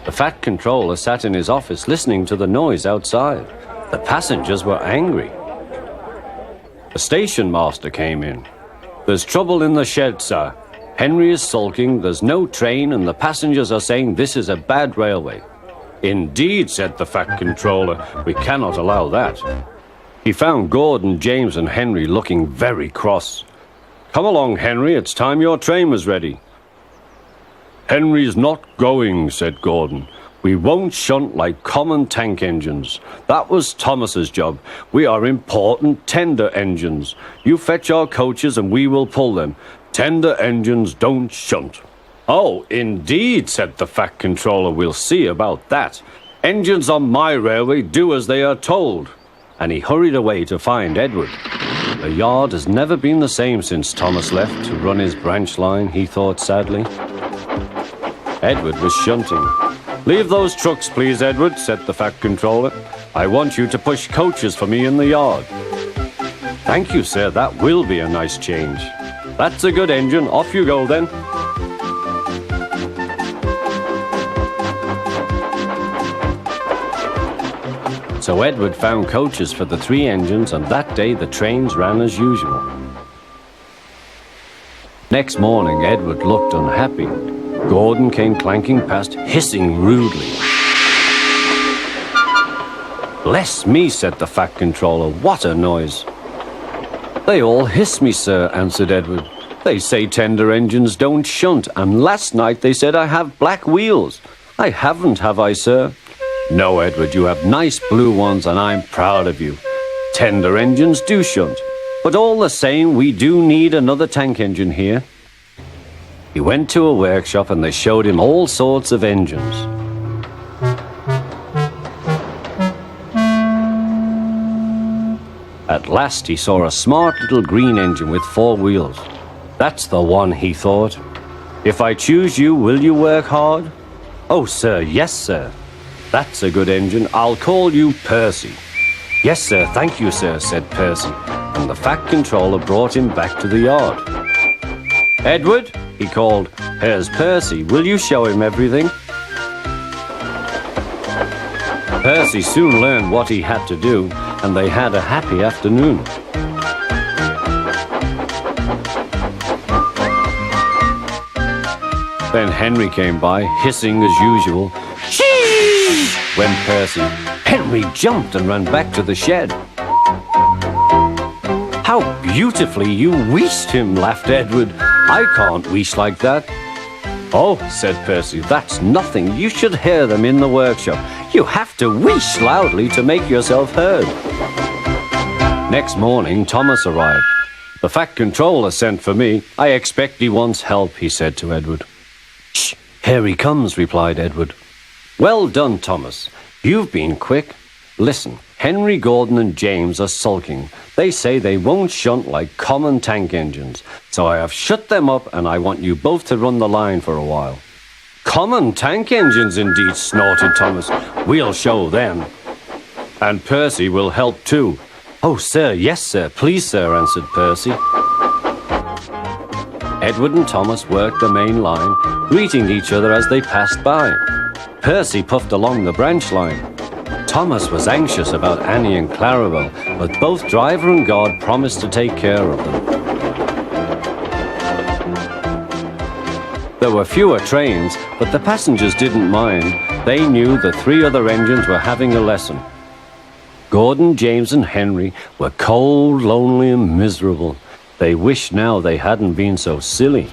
The Fat Controller sat in his office listening to the noise outside. The passengers were angry. The station master came in. "There's trouble in the shed, sir. Henry is sulking, there's no train, and the passengers are saying this is a bad railway." "Indeed," said the Fat Controller, "we cannot allow that." He found Gordon, James, and Henry looking very cross. "Come along, Henry, it's time your train was ready." "Henry's not going," said Gordon. "We won't shunt like common tank engines. That was Thomas's job. We are important tender engines. You fetch our coaches and we will pull them. Tender engines don't shunt." "Oh, indeed," said the Fat Controller. "We'll see about that. Engines on my railway do as they are told." And he hurried away to find Edward. The yard has never been the same since Thomas left to run his branch line, he thought sadly. Edward was shunting. "Leave those trucks, please, Edward," said the Fat Controller. "I want you to push coaches for me in the yard." "Thank you, sir, that will be a nice change." "That's a good engine, off you go then." So Edward found coaches for the 3 engines, and that day the trains ran as usual. Next morning, Edward looked unhappy. Gordon came clanking past, hissing rudely. "Bless me," said the Fat Controller, "what a noise." "They all hiss me, sir," answered Edward. "They say tender engines don't shunt, and last night they said I have black wheels. I haven't, have I, sir?" "No, Edward, you have nice blue ones, and I'm proud of you. Tender engines do shunt, but all the same, we do need another tank engine here." He went to a workshop and they showed him all sorts of engines. At last he saw a smart little green engine with 4 wheels. "That's the one," he thought. "If I choose you, will you work hard?" "Oh, sir, yes, sir." "That's a good engine. I'll call you Percy." "Yes, sir, thank you, sir," said Percy, and the Fat Controller brought him back to the yard. "Edward," he called, "here's Percy. Will you show him everything?" Percy soon learned what he had to do, and they had a happy afternoon. Then Henry came by, hissing as usual. "Shee!" went Percy. Henry jumped and ran back to the shed. "How beautifully you wheeshed him," laughed Edward. "I can't wheesh like that." "Oh," said Percy, "that's nothing. You should hear them in the workshop. You have to wheesh loudly to make yourself heard." Next morning, Thomas arrived. "The Fat Controller sent for me. I expect he wants help," he said to Edward. "Shh, here he comes," replied Edward. "Well done, Thomas. You've been quick. Listen, Henry, Gordon, and James are sulking. They say they won't shunt like common tank engines, so I have shut them up and I want you both to run the line for a while." "Common tank engines, indeed," snorted Thomas. "We'll show them." "And Percy will help too." "Oh, sir, yes, sir, please, sir," answered Percy. Edward and Thomas worked the main line, greeting each other as they passed by. Percy puffed along the branch line. Thomas was anxious about Annie and Clarabelle, but both driver and guard promised to take care of them. There were fewer trains, but the passengers didn't mind. They knew the 3 other engines were having a lesson. Gordon, James, and Henry were cold, lonely, and miserable. They wished now they hadn't been so silly.